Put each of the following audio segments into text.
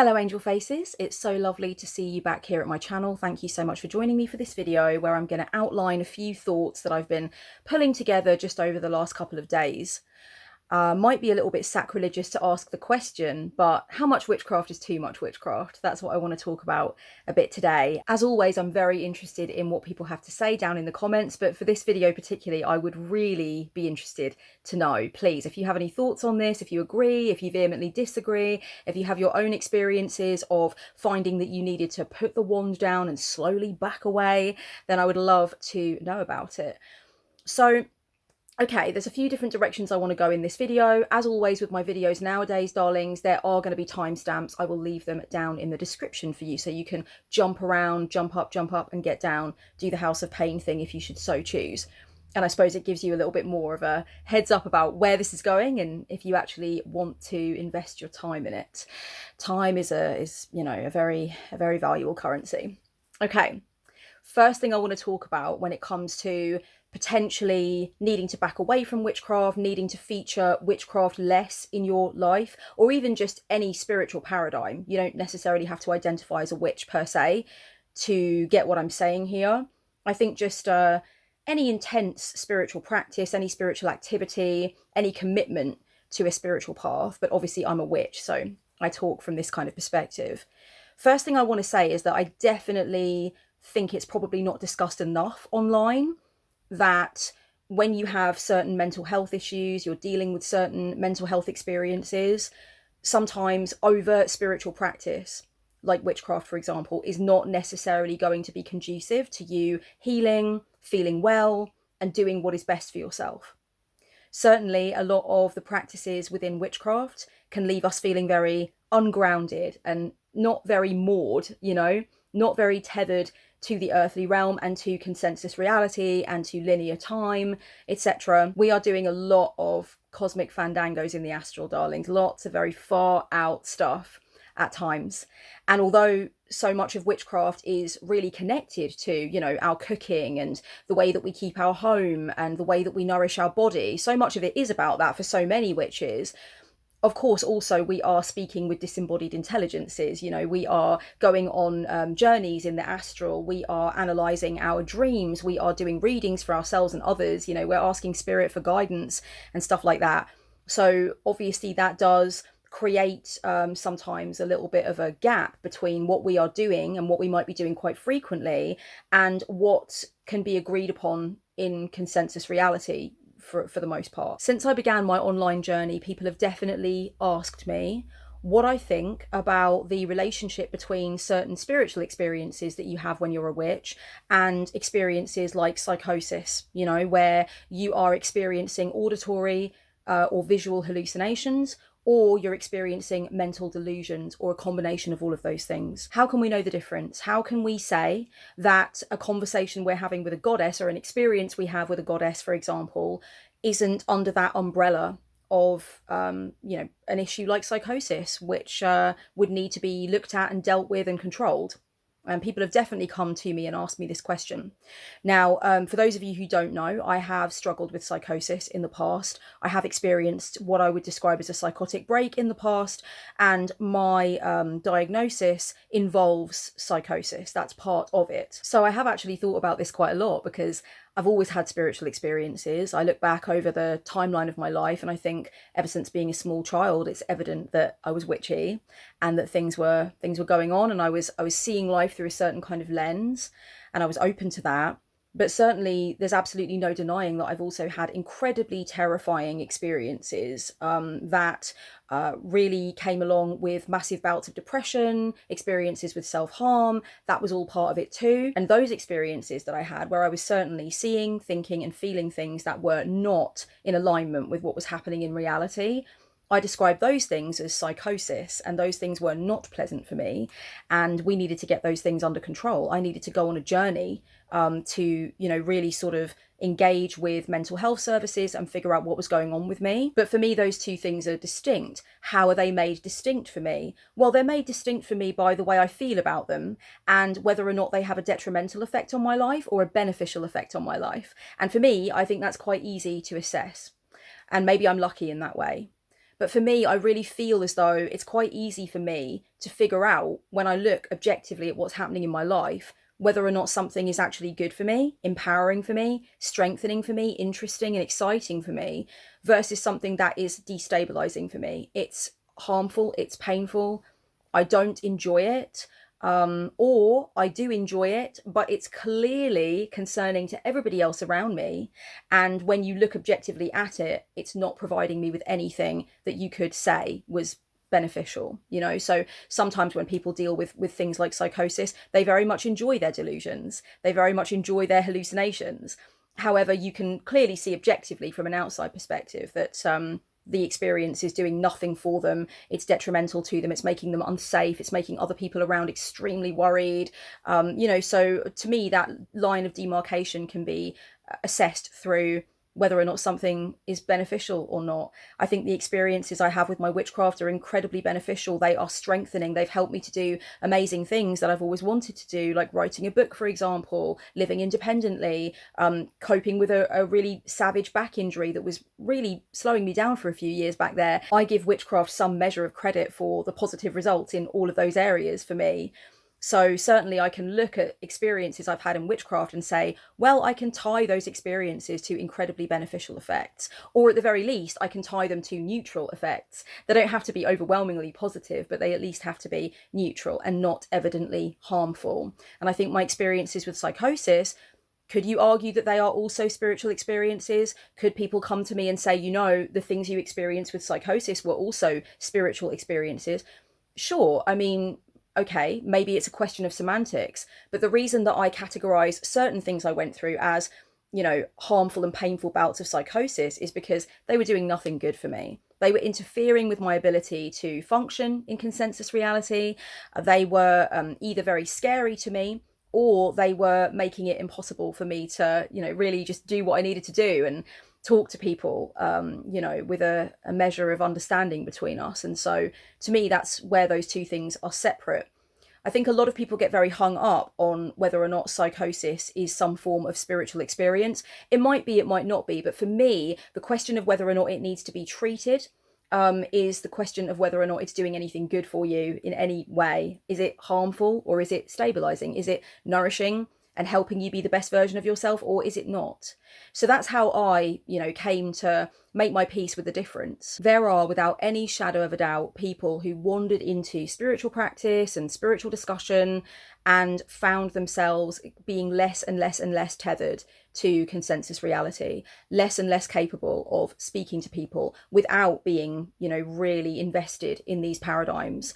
Hello Angel Faces, it's so lovely to see you back here at my channel. Thank you so much for joining me for this video where I'm going to outline a few thoughts that I've been pulling together just over the last couple of days. Might be a little bit sacrilegious to ask the question, but how much witchcraft is too much witchcraft? That's what I want to talk about a bit today. As always, I'm very interested in what people have to say down in the comments, but for this video particularly, I would really be interested to know. Please, if you have any thoughts on this, if you agree, if you vehemently disagree, if you have your own experiences of finding that you needed to put the wand down and slowly back away, then I would love to know about it. So, okay, there's a few different directions I want to go in this video. As always with my videos nowadays, darlings, there are going to be timestamps. I will leave them down in the description for you so you can jump around, jump up and get down, do the House of Pain thing if you should so choose. And I suppose it gives you a little bit more of a heads up about where this is going and if you actually want to invest your time in it. Time is a very valuable currency. Okay, first thing I want to talk about when it comes to potentially needing to back away from witchcraft, needing to feature witchcraft less in your life, or even just any spiritual paradigm. You don't necessarily have to identify as a witch per se to get what I'm saying here. I think just any intense spiritual practice, any spiritual activity, any commitment to a spiritual path. But obviously I'm a witch, so I talk from this kind of perspective. First thing I want to say is that I definitely think it's probably not discussed enough online that when you have certain mental health issues, you're dealing with certain mental health experiences, sometimes overt spiritual practice, like witchcraft, for example, is not necessarily going to be conducive to you healing, feeling well, and doing what is best for yourself. Certainly, a lot of the practices within witchcraft can leave us feeling very ungrounded and not very moored, not very tethered to the earthly realm and to consensus reality and to linear time, etc. We are doing a lot of cosmic fandangos in the astral, darlings. Lots of very far out stuff at times. And although so much of witchcraft is really connected to, our cooking and the way that we keep our home and the way that we nourish our body, so much of it is about that for so many witches. Of course, also, we are speaking with disembodied intelligences. We are going on journeys in the astral. We are analysing our dreams. We are doing readings for ourselves and others. We're asking spirit for guidance and stuff like that. So obviously that does create sometimes a little bit of a gap between what we are doing and what we might be doing quite frequently and what can be agreed upon in consensus reality. For the most part. Since I began my online journey, people have definitely asked me what I think about the relationship between certain spiritual experiences that you have when you're a witch and experiences like psychosis, where you are experiencing auditory or visual hallucinations, or you're experiencing mental delusions, or a combination of all of those things. How can we know the difference? How can we say that a conversation we're having with a goddess or an experience we have with a goddess, for example, isn't under that umbrella of, an issue like psychosis, which would need to be looked at and dealt with and controlled? And people have definitely come to me and asked me this question. Now, for those of you who don't know, I have struggled with psychosis in the past. I have experienced what I would describe as a psychotic break in the past, and my diagnosis involves psychosis. That's part of it. So I have actually thought about this quite a lot because I've always had spiritual experiences. I look back over the timeline of my life and I think ever since being a small child, it's evident that I was witchy and that things were going on, and I was seeing life through a certain kind of lens, and I was open to that. But certainly there's absolutely no denying that I've also had incredibly terrifying experiences that really came along with massive bouts of depression, experiences with self-harm. That was all part of it too. And those experiences that I had where I was certainly seeing, thinking and feeling things that were not in alignment with what was happening in reality, I described those things as psychosis, and those things were not pleasant for me, and we needed to get those things under control. I needed to go on a journey to, really sort of engage with mental health services and figure out what was going on with me. But for me, those two things are distinct. How are they made distinct for me? Well, they're made distinct for me by the way I feel about them and whether or not they have a detrimental effect on my life or a beneficial effect on my life. And for me, I think that's quite easy to assess. And maybe I'm lucky in that way. But for me, I really feel as though it's quite easy for me to figure out, when I look objectively at what's happening in my life, whether or not something is actually good for me, empowering for me, strengthening for me, interesting and exciting for me, versus something that is destabilizing for me. It's harmful, it's painful, I don't enjoy it, or I do enjoy it, but it's clearly concerning to everybody else around me. And when you look objectively at it, it's not providing me with anything that you could say was beneficial, you know. So sometimes when people deal with things like psychosis, they very much enjoy their delusions, they very much enjoy their hallucinations. However, you can clearly see objectively from an outside perspective that the experience is doing nothing for them, it's detrimental to them, it's making them unsafe, it's making other people around extremely worried, you know. So to me, that line of demarcation can be assessed through whether or not something is beneficial or not. I think the experiences I have with my witchcraft are incredibly beneficial. They are strengthening. They've helped me to do amazing things that I've always wanted to do, like writing a book, for example, living independently, coping with a really savage back injury that was really slowing me down for a few years back there. I give witchcraft some measure of credit for the positive results in all of those areas for me. So certainly I can look at experiences I've had in witchcraft and say, well, I can tie those experiences to incredibly beneficial effects, or at the very least, I can tie them to neutral effects. They don't have to be overwhelmingly positive, but they at least have to be neutral and not evidently harmful. And I think my experiences with psychosis, could you argue that they are also spiritual experiences? Could people come to me and say, you know, the things you experienced with psychosis were also spiritual experiences? Sure. I mean, okay, maybe it's a question of semantics, but the reason that I categorize certain things I went through as, you know, harmful and painful bouts of psychosis is because they were doing nothing good for me. They were interfering with my ability to function in consensus reality. They were either very scary to me, or they were making it impossible for me to, you know, really just do what I needed to do and talk to people, you know, with a measure of understanding between us. And so to me, that's where those two things are separate. I think a lot of people get very hung up on whether or not psychosis is some form of spiritual experience. It might be, it might not be. But for me, the question of whether or not it needs to be treated is the question of whether or not it's doing anything good for you in any way. Is it harmful, or is it stabilizing? Is it nourishing and helping you be the best version of yourself, or is it not? So that's how I, you know, came to make my peace with the difference. There are, without any shadow of a doubt, people who wandered into spiritual practice and spiritual discussion and found themselves being less and less and less tethered to consensus reality, less and less capable of speaking to people without being, you know, really invested in these paradigms.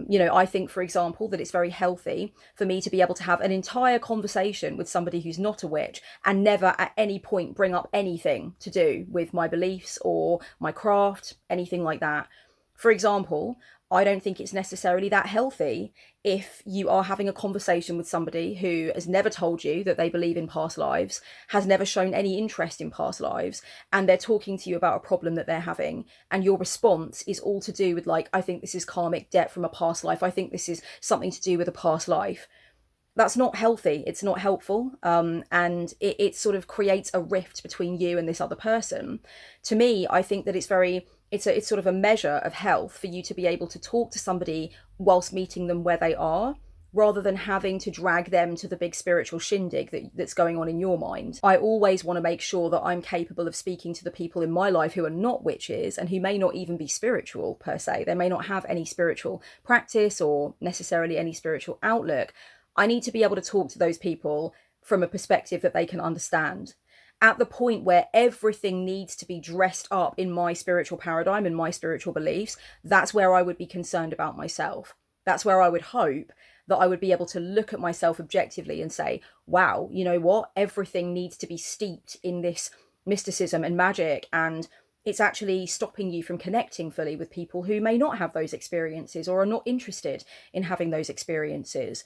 You know, I think, for example, that it's very healthy for me to be able to have an entire conversation with somebody who's not a witch and never at any point bring up anything to do with my beliefs or my craft, anything like that. For example, I don't think it's necessarily that healthy if you are having a conversation with somebody who has never told you that they believe in past lives, has never shown any interest in past lives, and they're talking to you about a problem that they're having, and your response is all to do with, like, I think this is karmic debt from a past life, I think this is something to do with a past life. That's not healthy, it's not helpful, and it sort of creates a rift between you and this other person. To me, I think that it's sort of a measure of health for you to be able to talk to somebody whilst meeting them where they are, rather than having to drag them to the big spiritual shindig that's going on in your mind. I always want to make sure that I'm capable of speaking to the people in my life who are not witches and who may not even be spiritual per se. They may not have any spiritual practice or necessarily any spiritual outlook. I need to be able to talk to those people from a perspective that they can understand. At the point where everything needs to be dressed up in my spiritual paradigm and my spiritual beliefs, that's where I would be concerned about myself. That's where I would hope that I would be able to look at myself objectively and say, wow, you know what? Everything needs to be steeped in this mysticism and magic, and it's actually stopping you from connecting fully with people who may not have those experiences or are not interested in having those experiences.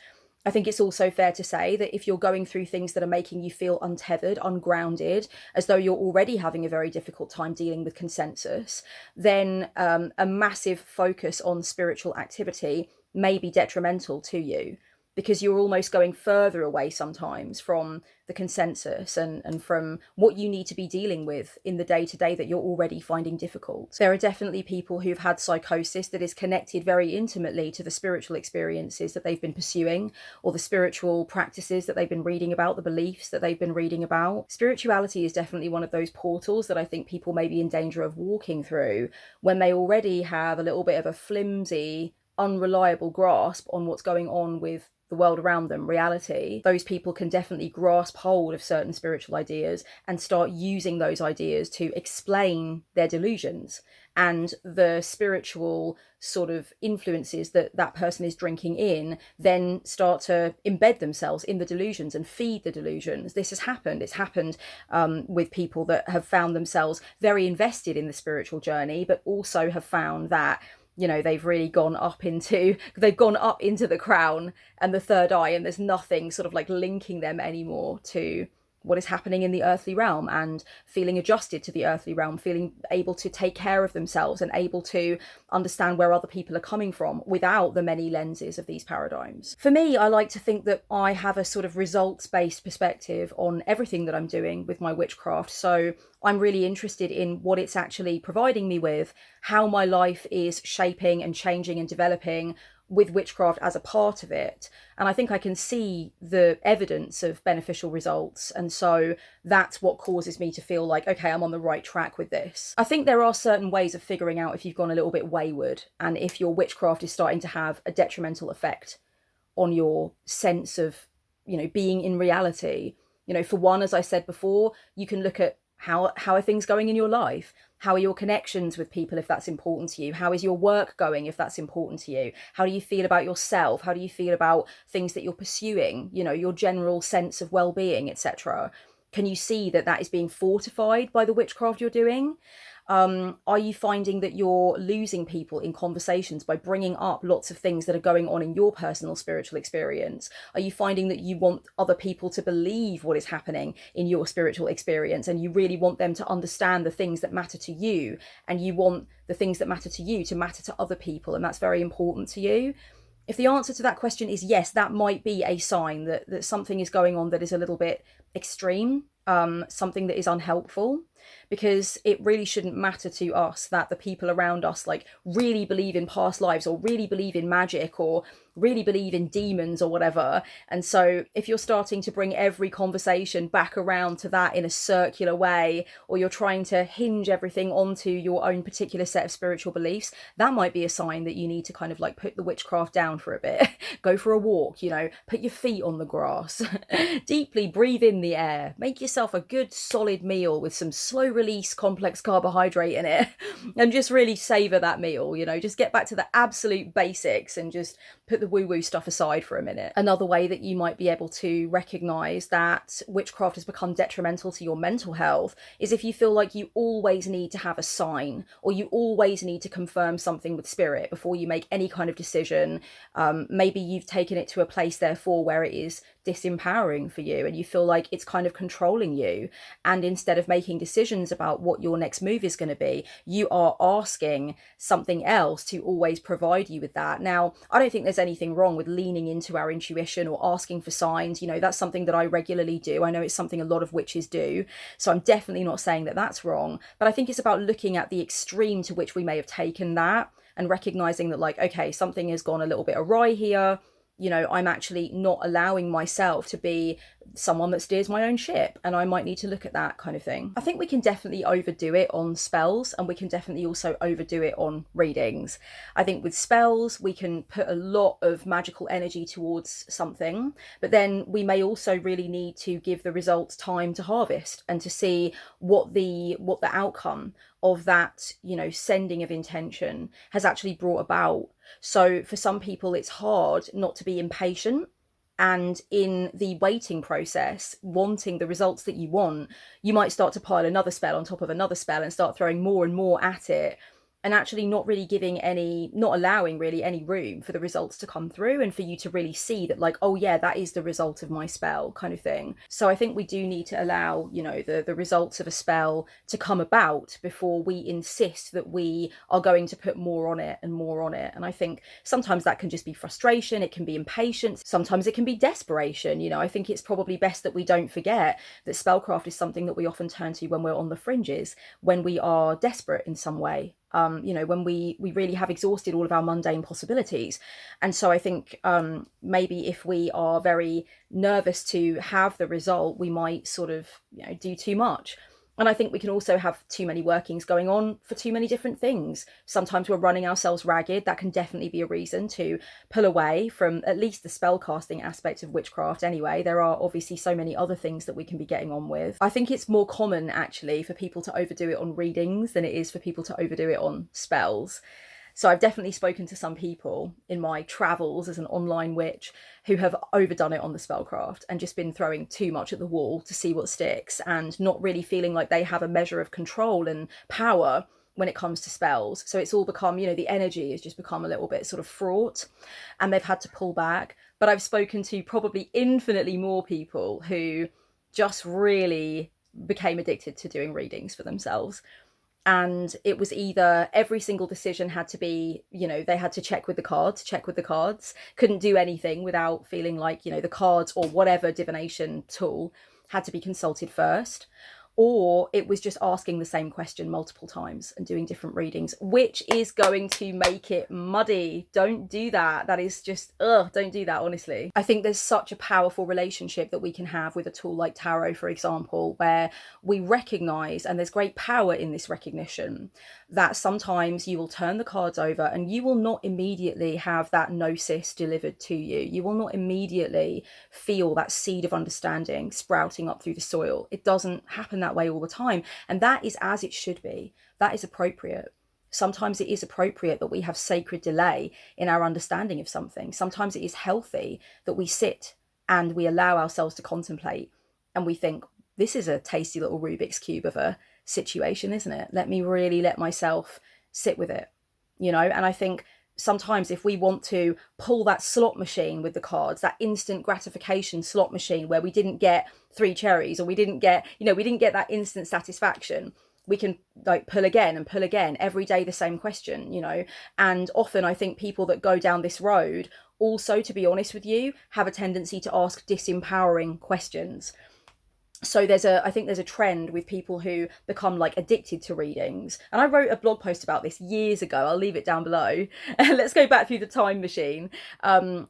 I think it's also fair to say that if you're going through things that are making you feel untethered, ungrounded, as though you're already having a very difficult time dealing with consensus, then a massive focus on spiritual activity may be detrimental to you. because you're almost going further away sometimes from the consensus and from what you need to be dealing with in the day-to-day that you're already finding difficult. There are definitely people who've had psychosis that is connected very intimately to the spiritual experiences that they've been pursuing, or the spiritual practices that they've been reading about, the beliefs that they've been reading about. Spirituality is definitely one of those portals that I think people may be in danger of walking through when they already have a little bit of a flimsy, unreliable grasp on what's going on with the world around them, reality. Those people can definitely grasp hold of certain spiritual ideas and start using those ideas to explain their delusions, and the spiritual sort of influences that that person is drinking in then start to embed themselves in the delusions and feed the delusions. This has happened. It's happened with people that have found themselves very invested in the spiritual journey, but also have found that, you know, they've really gone up into the crown and the third eye, and there's nothing sort of like linking them anymore to what is happening in the earthly realm, and feeling adjusted to the earthly realm, feeling able to take care of themselves and able to understand where other people are coming from without the many lenses of these paradigms. For me, I like to think that I have a sort of results-based perspective on everything that I'm doing with my witchcraft. So I'm really interested in what it's actually providing me with, how my life is shaping and changing and developing with witchcraft as a part of it. And I think I can see the evidence of beneficial results. And so that's what causes me to feel like, okay, I'm on the right track with this. I think there are certain ways of figuring out if you've gone a little bit wayward and if your witchcraft is starting to have a detrimental effect on your sense of, you know, being in reality. You know, for one, as I said before, you can look at how are things going in your life? How are your connections with people if that's important to you? How is your work going if that's important to you? How do you feel about yourself? How do you feel about things that you're pursuing? You know, your general sense of well-being, etc. Can you see that that is being fortified by the witchcraft you're doing? Are you finding that you're losing people in conversations by bringing up lots of things that are going on in your personal spiritual experience? Are you finding that you want other people to believe what is happening in your spiritual experience, and you really want them to understand the things that matter to you, and you want the things that matter to you to matter to other people, and that's very important to you? If the answer to that question is yes, that might be a sign that something is going on that is a little bit extreme, something that is unhelpful, because it really shouldn't matter to us that the people around us like really believe in past lives, or really believe in magic, or really believe in demons or whatever. And so if you're starting to bring every conversation back around to that in a circular way, or you're trying to hinge everything onto your own particular set of spiritual beliefs, that might be a sign that you need to kind of like put the witchcraft down for a bit. Go for a walk, you know, put your feet on the grass, deeply breathe in the air, make yourself a good solid meal with some slow release complex carbohydrate in it, and just really savor that meal. You know, just get back to the absolute basics and just put the woo-woo stuff aside for a minute. Another way that you might be able to recognize that witchcraft has become detrimental to your mental health is if you feel like you always need to have a sign, or you always need to confirm something with spirit before you make any kind of decision. Maybe you've taken it to a place therefore where it is disempowering for you, and you feel like it's kind of controlling you, and instead of making decisions about what your next move is going to be, you are asking something else to always provide you with that. Now, I don't think there's anything wrong with leaning into our intuition or asking for signs. You know, that's something that I regularly do. I know it's something a lot of witches do, so I'm definitely not saying that that's wrong, but I think it's about looking at the extreme to which we may have taken that and recognizing that, like, okay, something has gone a little bit awry here. You know, I'm actually not allowing myself to be someone that steers my own ship, and I might need to look at that kind of thing. I think we can definitely overdo it on spells, and we can definitely also overdo it on readings. I think with spells, we can put a lot of magical energy towards something, but then we may also really need to give the results time to harvest and to see what the outcome of that, you know, sending of intention has actually brought about. So for some people, it's hard not to be impatient. And in the waiting process, wanting the results that you want, you might start to pile another spell on top of another spell and start throwing more and more at it. and actually not really giving any, not allowing really any room for the results to come through and for you to really see that, like, oh yeah, that is the result of my spell, kind of thing. So I think we do need to allow, you know, the results of a spell to come about before we insist that we are going to put more on it and more on it. And I think sometimes that can just be frustration, it can be impatience, sometimes it can be desperation. You know, I think it's probably best that we don't forget that spellcraft is something that we often turn to when we're on the fringes, when we are desperate in some way. You know, when we really have exhausted all of our mundane possibilities. And so I think maybe if we are very nervous to have the result, we might sort of, you know, do too much. And I think we can also have too many workings going on for too many different things. Sometimes we're running ourselves ragged. That can definitely be a reason to pull away from at least the spellcasting aspect of witchcraft anyway. There are obviously so many other things that we can be getting on with. I think it's more common actually for people to overdo it on readings than it is for people to overdo it on spells. So I've definitely spoken to some people in my travels as an online witch who have overdone it on the spellcraft and just been throwing too much at the wall to see what sticks, and not really feeling like they have a measure of control and power when it comes to spells. So it's all become, you know, the energy has just become a little bit sort of fraught and they've had to pull back. But I've spoken to probably infinitely more people who just really became addicted to doing readings for themselves. And it was either every single decision had to be, you know, they had to check with the cards, couldn't do anything without feeling like, you know, the cards or whatever divination tool had to be consulted first. Or it was just asking the same question multiple times and doing different readings, which is going to make it muddy. Don't do that. That is just, don't do that, honestly. I think there's such a powerful relationship that we can have with a tool like tarot, for example, where we recognize, and there's great power in this recognition, that sometimes you will turn the cards over and you will not immediately have that gnosis delivered to you. You will not immediately feel that seed of understanding sprouting up through the soil. It doesn't happen that way all the time. And that is as it should be. That is appropriate. Sometimes it is appropriate that we have sacred delay in our understanding of something. Sometimes it is healthy that we sit and we allow ourselves to contemplate and we think, this is a tasty little Rubik's Cube of a situation, isn't it? Let me really let myself sit with it, you know? And I think sometimes if we want to pull that slot machine with the cards, that instant gratification slot machine where we didn't get 3 cherries, or we didn't get, you know, we didn't get that instant satisfaction, we can like pull again and pull again every day, the same question, you know. And often I think people that go down this road also, to be honest with you, have a tendency to ask disempowering questions. So I think there's a trend with people who become like addicted to readings. And I wrote a blog post about this years ago. I'll leave it down below. Let's go back through the time machine.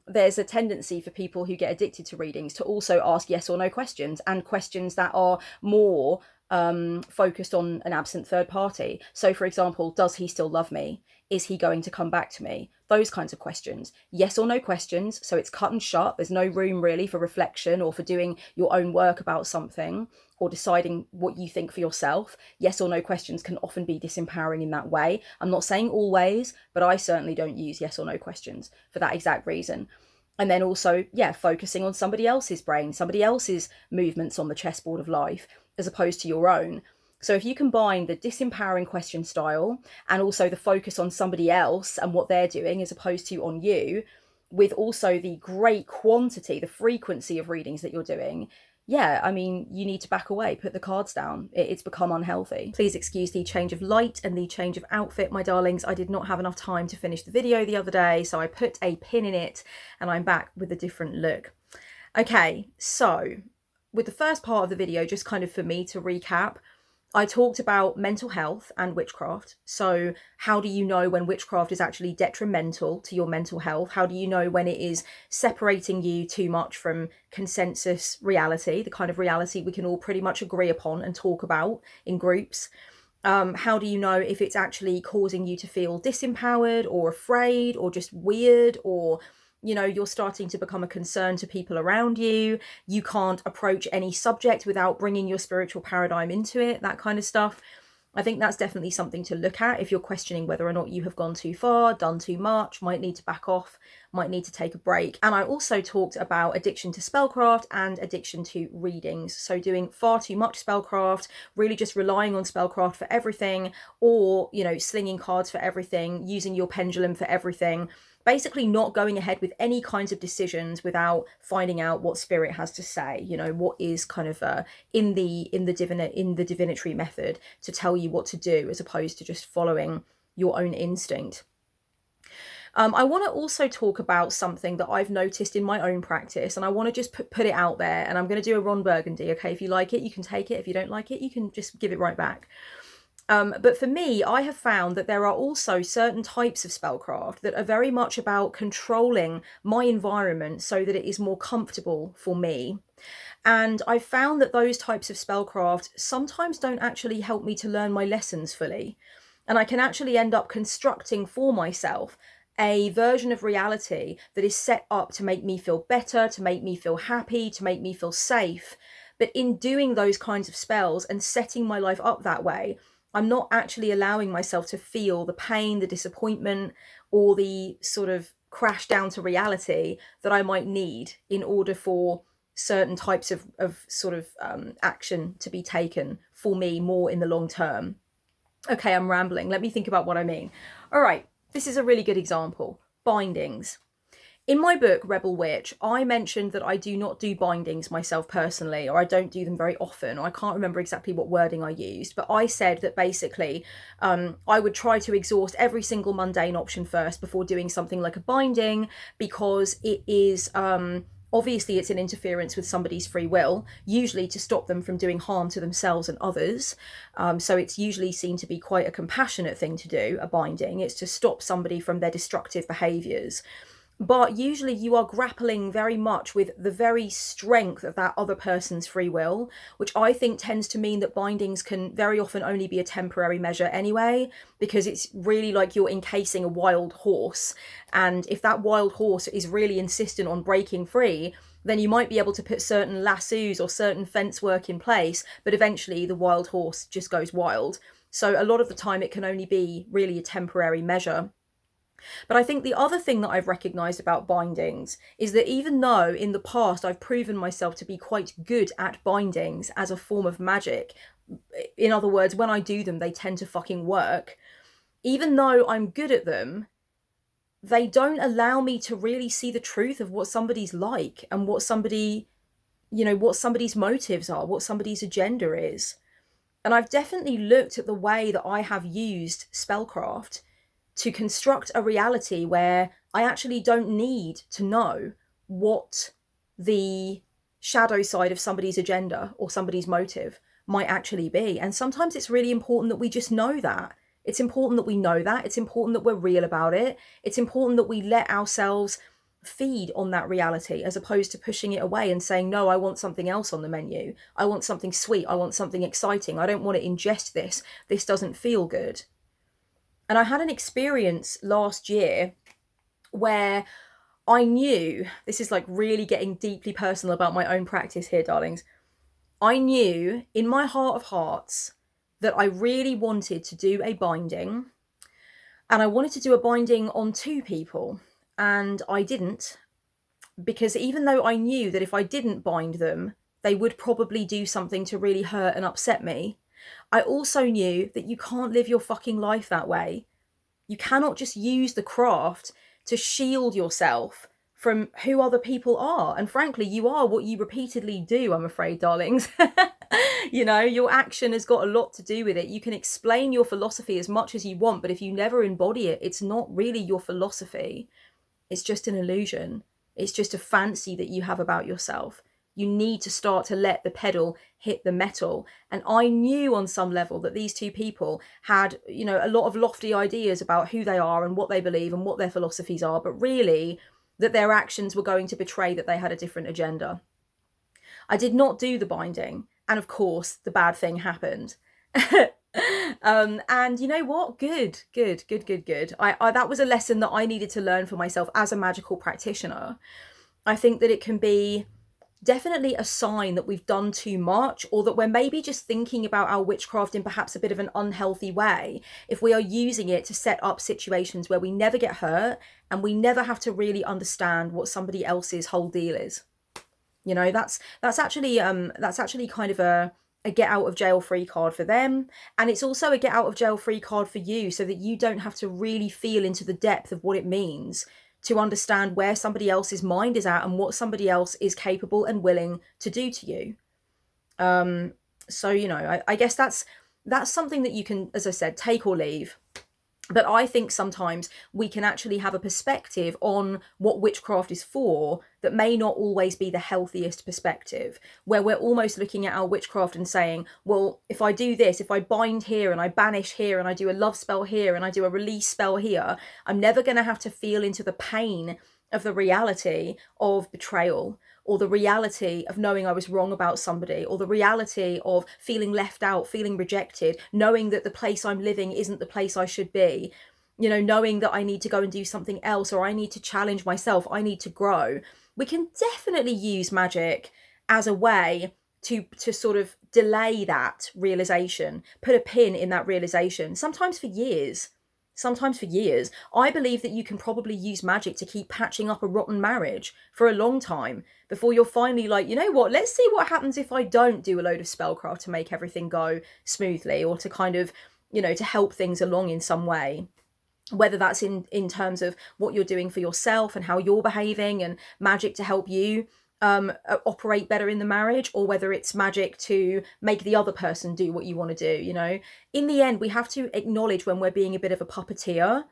There's a tendency for people who get addicted to readings to also ask yes or no questions, and questions that are more focused on an absent third party. So for example, does he still love me? Is he going to come back to me? Those kinds of questions. Yes or no questions. So it's cut and shut. There's no room really for reflection or for doing your own work about something or deciding what you think for yourself. Yes or no questions can often be disempowering in that way. I'm not saying always, but I certainly don't use yes or no questions for that exact reason. And then also, yeah, focusing on somebody else's brain, somebody else's movements on the chessboard of life, as opposed to your own. So if you combine the disempowering question style and also the focus on somebody else and what they're doing as opposed to on you, with also the great quantity, the frequency of readings that you're doing, yeah, I mean, you need to back away, put the cards down. It's become unhealthy. Please excuse the change of light and the change of outfit, my darlings. I did not have enough time to finish the video the other day, so I put a pin in it and I'm back with a different look. Okay, so with the first part of the video, just kind of for me to recap, I talked about mental health and witchcraft. So how do you know when witchcraft is actually detrimental to your mental health? How do you know when it is separating you too much from consensus reality, the kind of reality we can all pretty much agree upon and talk about in groups? How do you know if it's actually causing you to feel disempowered or afraid or just weird, or you know, you're starting to become a concern to people around you. You can't approach any subject without bringing your spiritual paradigm into it, that kind of stuff. I think that's definitely something to look at if you're questioning whether or not you have gone too far, done too much, might need to back off, might need to take a break. And I also talked about addiction to spellcraft and addiction to readings. So doing far too much spellcraft, really just relying on spellcraft for everything, or, you know, slinging cards for everything, using your pendulum for everything. Basically not going ahead with any kinds of decisions without finding out what spirit has to say, you know, what is kind of in the divinatory method to tell you what to do, as opposed to just following your own instinct. I want to also talk about something that I've noticed in my own practice, and I want to just put it out there, and I'm going to do a Ron Burgundy. Okay, if you like it, you can take it. If you don't like it, you can just give it right back. But for me, I have found that there are also certain types of spellcraft that are very much about controlling my environment so that it is more comfortable for me. And I've found that those types of spellcraft sometimes don't actually help me to learn my lessons fully. And I can actually end up constructing for myself a version of reality that is set up to make me feel better, to make me feel happy, to make me feel safe. But in doing those kinds of spells and setting my life up that way, I'm not actually allowing myself to feel the pain, the disappointment, or the sort of crash down to reality that I might need in order for certain types of action to be taken for me more in the long term. Okay, I'm rambling. Let me think about what I mean. All right, this is a really good example. Bindings. In my book, Rebel Witch, I mentioned that I do not do bindings myself personally, or I don't do them very often, or I can't remember exactly what wording I used, but I said that basically I would try to exhaust every single mundane option first before doing something like a binding, because it is obviously it's an interference with somebody's free will, usually to stop them from doing harm to themselves and others. So it's usually seen to be quite a compassionate thing to do, a binding. It's to stop somebody from their destructive behaviours. But usually you are grappling very much with the very strength of that other person's free will, which I think tends to mean that bindings can very often only be a temporary measure anyway, because it's really like you're encasing a wild horse. And if that wild horse is really insistent on breaking free, then you might be able to put certain lassos or certain fence work in place, but eventually the wild horse just goes wild. So a lot of the time it can only be really a temporary measure. But I think the other thing that I've recognised about bindings is that even though in the past I've proven myself to be quite good at bindings as a form of magic, in other words, when I do them, they tend to fucking work. Even though I'm good at them, they don't allow me to really see the truth of what somebody's like and what somebody, you know, what somebody's motives are, what somebody's agenda is. And I've definitely looked at the way that I have used spellcraft to construct a reality where I actually don't need to know what the shadow side of somebody's agenda or somebody's motive might actually be. And sometimes it's really important that we just know that. It's important that we know that. It's important that we're real about it. It's important that we let ourselves feed on that reality, as opposed to pushing it away and saying, no, I want something else on the menu. I want something sweet. I want something exciting. I don't want to ingest this. This doesn't feel good. And I had an experience last year where I knew, this is like really getting deeply personal about my own practice here, darlings. I knew in my heart of hearts that I really wanted to do a binding, and I wanted to do a binding on 2 people, and I didn't, because even though I knew that if I didn't bind them, they would probably do something to really hurt and upset me, I also knew that you can't live your fucking life that way. You cannot just use the craft to shield yourself from who other people are. And frankly, you are what you repeatedly do, I'm afraid, darlings. You know, your action has got a lot to do with it. You can explain your philosophy as much as you want, but if you never embody it, it's not really your philosophy. It's just an illusion. It's just a fancy that you have about yourself. You need to start to let the pedal hit the metal. And I knew on some level that these 2 people had, you know, a lot of lofty ideas about who they are and what they believe and what their philosophies are, but really that their actions were going to betray that they had a different agenda. I did not do the binding. And of course, the bad thing happened. And you know what? Good. I that was a lesson that I needed to learn for myself as a magical practitioner. I think that it can be definitely a sign that we've done too much, or that we're maybe just thinking about our witchcraft in perhaps a bit of an unhealthy way, if we are using it to set up situations where we never get hurt and we never have to really understand what somebody else's whole deal is. You know, that's actually kind of a get out of jail free card for them, and it's also a get out of jail free card for you, so that you don't have to really feel into the depth of what it means to understand where somebody else's mind is at and what somebody else is capable and willing to do to you. So, you know, I guess that's something that you can, as I said, take or leave. But I think sometimes we can actually have a perspective on what witchcraft is for that may not always be the healthiest perspective, where we're almost looking at our witchcraft and saying, well, if I do this, if I bind here and I banish here and I do a love spell here and I do a release spell here, I'm never going to have to feel into the pain of the reality of betrayal, or the reality of knowing I was wrong about somebody, or the reality of feeling left out, feeling rejected, knowing that the place I'm living isn't the place I should be, you know, knowing that I need to go and do something else, or I need to challenge myself, I need to grow. We can definitely use magic as a way to sort of delay that realization, put a pin in that realization, sometimes for years. I believe that you can probably use magic to keep patching up a rotten marriage for a long time before you're finally like, you know what, let's see what happens if I don't do a load of spellcraft to make everything go smoothly, or to kind of, you know, to help things along in some way. Whether that's in terms of what you're doing for yourself and how you're behaving, and magic to help you operate better in the marriage, or whether it's magic to make the other person do what you want to do. You know, in the end, we have to acknowledge when we're being a bit of a puppeteer.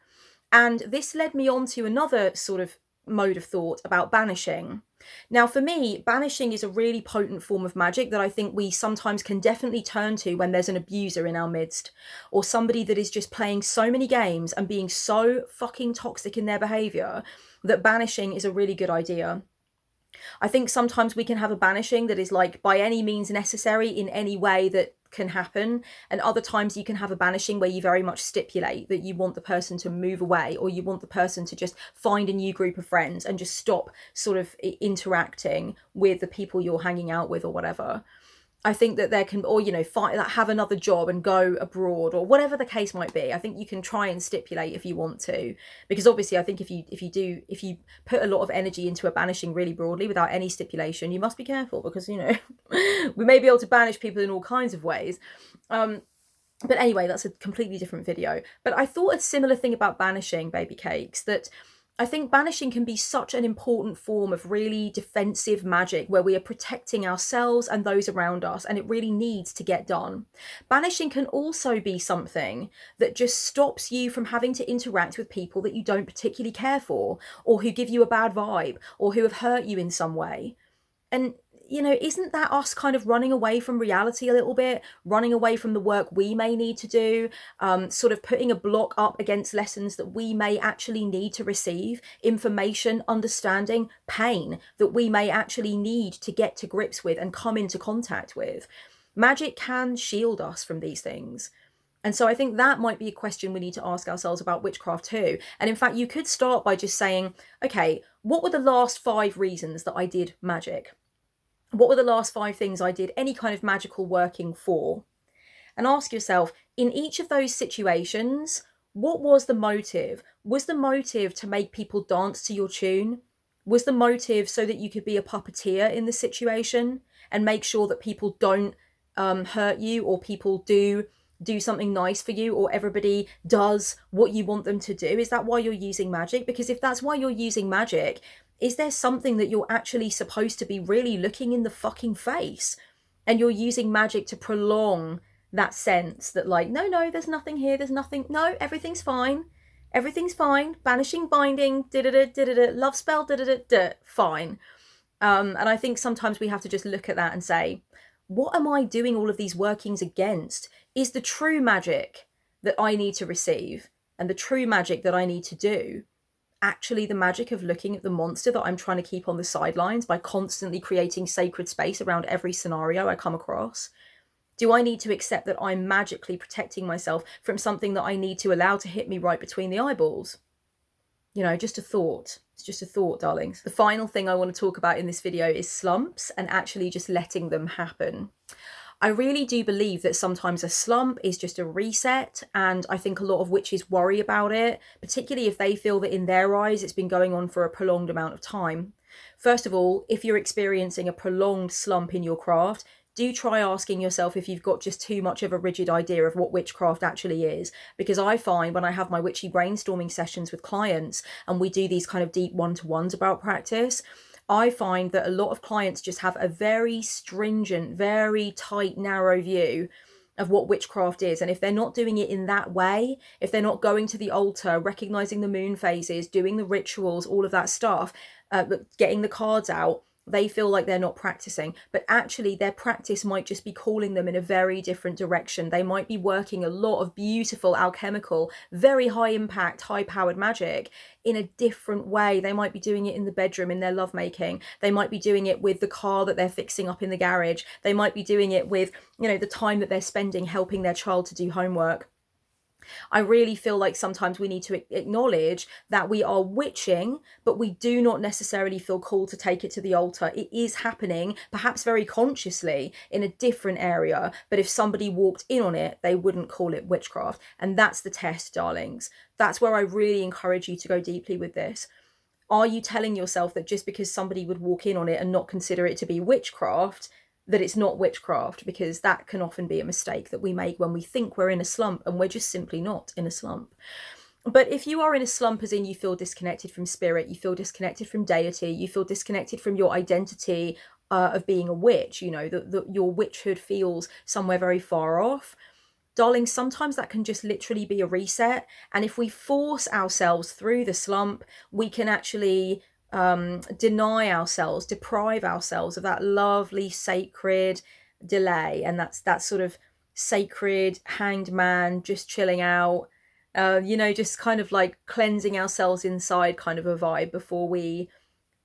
And this led me on to another sort of mode of thought about banishing. Now, for me, banishing is a really potent form of magic that I think we sometimes can definitely turn to when there's an abuser in our midst, or somebody that is just playing so many games and being so fucking toxic in their behavior, that banishing is a really good idea. I think sometimes we can have a banishing that is like by any means necessary in any way that can happen, and other times you can have a banishing where you very much stipulate that you want the person to move away, or you want the person to just find a new group of friends and just stop sort of interacting with the people you're hanging out with or whatever. I think that there can, or, you know, have another job and go abroad, or whatever the case might be. I think you can try and stipulate if you want to, because obviously I think if you put a lot of energy into a banishing really broadly without any stipulation, you must be careful, because, you know, we may be able to banish people in all kinds of ways. But anyway, that's a completely different video. But I thought a similar thing about banishing, baby cakes, that I think banishing can be such an important form of really defensive magic, where we are protecting ourselves and those around us, and it really needs to get done. Banishing can also be something that just stops you from having to interact with people that you don't particularly care for, or who give you a bad vibe, or who have hurt you in some way. And, you know, isn't that us kind of running away from reality a little bit, running away from the work we may need to do, sort of putting a block up against lessons that we may actually need to receive, information, understanding, pain that we may actually need to get to grips with and come into contact with? Magic can shield us from these things. And so I think that might be a question we need to ask ourselves about witchcraft too. And in fact, you could start by just saying, okay, what were the last 5 reasons that I did magic? What were the last 5 things I did any kind of magical working for? And ask yourself, in each of those situations, what was the motive? Was the motive to make people dance to your tune? Was the motive so that you could be a puppeteer in the situation and make sure that people don't hurt you, or people do something nice for you, or everybody does what you want them to do? Is that why you're using magic? Because if that's why you're using magic, is there something that you're actually supposed to be really looking in the fucking face, and you're using magic to prolong that sense that, like, no, there's nothing here, there's nothing, no, everything's fine, banishing, binding, love spell, fine. And I think sometimes we have to just look at that and say, what am I doing all of these workings against? Is the true magic that I need to receive and the true magic that I need to do actually the magic of looking at the monster that I'm trying to keep on the sidelines by constantly creating sacred space around every scenario I come across? Do I need to accept that I'm magically protecting myself from something that I need to allow to hit me right between the eyeballs? You know, just a thought. It's just a thought, darlings. The final thing I want to talk about in this video is slumps and actually just letting them happen. I really do believe that sometimes a slump is just a reset, and I think a lot of witches worry about it, particularly if they feel that in their eyes it's been going on for a prolonged amount of time. First of all, if you're experiencing a prolonged slump in your craft, do try asking yourself if you've got just too much of a rigid idea of what witchcraft actually is. Because I find when I have my witchy brainstorming sessions with clients and we do these kind of deep one-to-ones about practice, I find that a lot of clients just have a very stringent, very tight, narrow view of what witchcraft is. And if they're not doing it in that way, if they're not going to the altar, recognizing the moon phases, doing the rituals, all of that stuff, getting the cards out, they feel like they're not practicing. But actually their practice might just be calling them in a very different direction. They might be working a lot of beautiful alchemical, very high impact, high powered magic in a different way. They might be doing it in the bedroom in their lovemaking. They might be doing it with the car that they're fixing up in the garage. They might be doing it with, you know, the time that they're spending helping their child to do homework. I really feel like sometimes we need to acknowledge that we are witching, but we do not necessarily feel called to take it to the altar. It is happening, perhaps very consciously, in a different area. But if somebody walked in on it, they wouldn't call it witchcraft. And that's the test, darlings. That's where I really encourage you to go deeply with this. Are you telling yourself that just because somebody would walk in on it and not consider it to be witchcraft, that it's not witchcraft? Because that can often be a mistake that we make when we think we're in a slump and we're just simply not in a slump. But if you are in a slump as in you feel disconnected from spirit, you feel disconnected from deity, you feel disconnected from your identity of being a witch, you know, that your witchhood feels somewhere very far off, darling, sometimes that can just literally be a reset. And if we force ourselves through the slump, we can actually deny ourselves, deprive ourselves of that lovely sacred delay. And that's that sort of sacred hanged man, just chilling out, you know, just kind of like cleansing ourselves inside kind of a vibe before we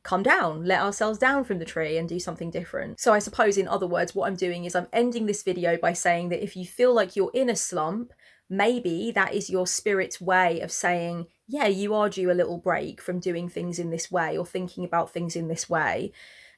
come down, let ourselves down from the tree and do something different. So I suppose in other words, what I'm doing is I'm ending this video by saying that if you feel like you're in a slump, maybe that is your spirit's way of saying, yeah, you are due a little break from doing things in this way or thinking about things in this way.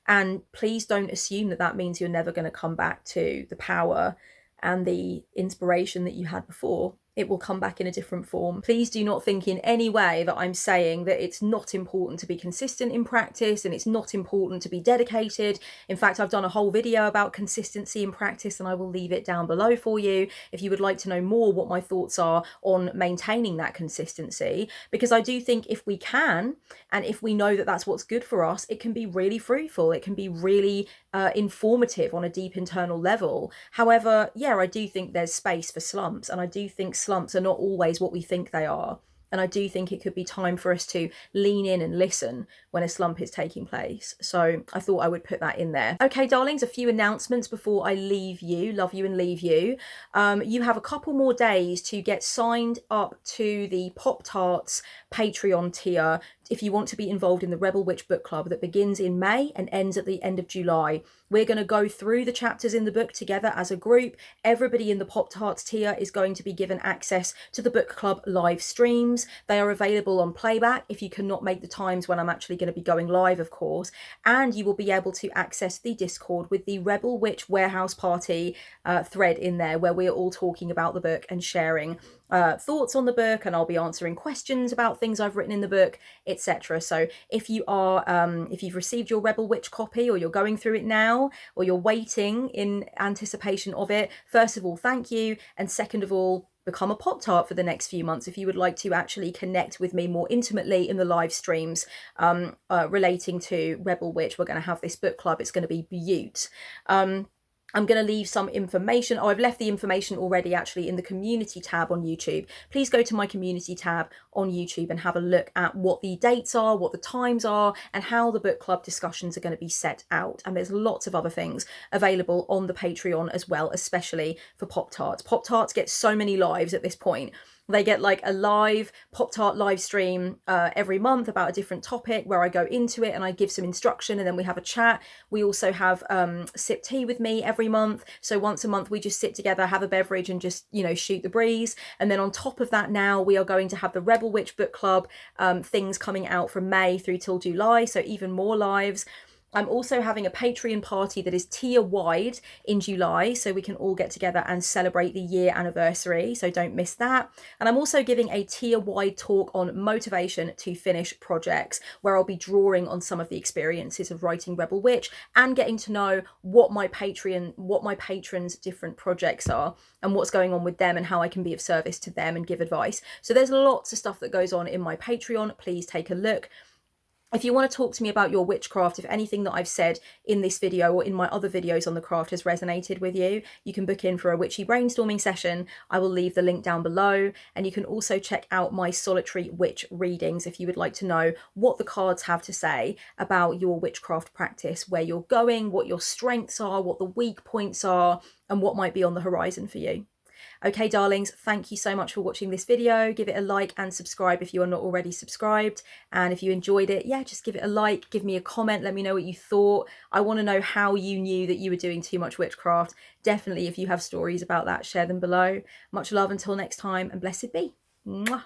And please don't assume that that means you're never going to come back to the power and the inspiration that you had before. It will come back in a different form. Please do not think in any way that I'm saying that it's not important to be consistent in practice and it's not important to be dedicated. In fact, I've done a whole video about consistency in practice and I will leave it down below for you if you would like to know more what my thoughts are on maintaining that consistency. Because I do think if we can, and if we know that that's what's good for us, it can be really fruitful. It can be really informative on a deep internal level. However, yeah, I do think there's space for slumps, and I do think slumps are not always what we think they are. And I do think it could be time for us to lean in and listen when a slump is taking place. So I thought I would put that in there. Okay, darlings, a few announcements before I leave you, love you and leave you. You have a couple more days to get signed up to the Pop-Tarts Patreon tier if you want to be involved in the Rebel Witch Book Club that begins in May and ends at the end of July. We're going to go through the chapters in the book together as a group. Everybody in the Pop-Tarts tier is going to be given access to the book club live streams. They are available on playback if you cannot make the times when I'm actually going to be going live, of course. And you will be able to access the Discord with the Rebel Witch Warehouse Party thread in there, where we're all talking about the book and sharing thoughts on the book, and I'll be answering questions about things I've written in the book, etc. So if you are, if you've received your Rebel Witch copy, or you're going through it now, or you're waiting in anticipation of it, first of all, thank you, and second of all, become a Pop-Tart for the next few months if you would like to actually connect with me more intimately in the live streams relating to Rebel Witch. We're going to have this book club. It's going to be beaut. I'm going to leave some information. Oh, I've left the information already actually in the community tab on YouTube. Please go to my community tab on YouTube and have a look at what the dates are, what the times are, and how the book club discussions are going to be set out. And there's lots of other things available on the Patreon as well, especially for Pop-Tarts. Pop-Tarts get so many lives at this point. They get like a live Pop-Tart live stream every month about a different topic where I go into it and I give some instruction, and then we have a chat. We also have sip tea with me every month. So once a month we just sit together, have a beverage, and just, you know, shoot the breeze. And then on top of that, now we are going to have the Rebel Witch book club things coming out from May through till July, so even more lives. I'm also having a Patreon party that is tier wide in July, so we can all get together and celebrate the year anniversary, so don't miss that. And I'm also giving a tier wide talk on motivation to finish projects, where I'll be drawing on some of the experiences of writing Rebel Witch and getting to know what my patrons' different projects are and what's going on with them and how I can be of service to them and give advice. So there's lots of stuff that goes on in my Patreon. Please take a look. If you want to talk to me about your witchcraft, if anything that I've said in this video or in my other videos on the craft has resonated with you, you can book in for a witchy brainstorming session. I will leave the link down below. And you can also check out my solitary witch readings if you would like to know what the cards have to say about your witchcraft practice, where you're going, what your strengths are, what the weak points are, and what might be on the horizon for you. Okay, darlings, thank you so much for watching this video. Give it a like and subscribe if you are not already subscribed. And if you enjoyed it, yeah, just give it a like, give me a comment, let me know what you thought. I want to know how you knew that you were doing too much witchcraft. Definitely, if you have stories about that, share them below. Much love until next time, and blessed be. Mwah.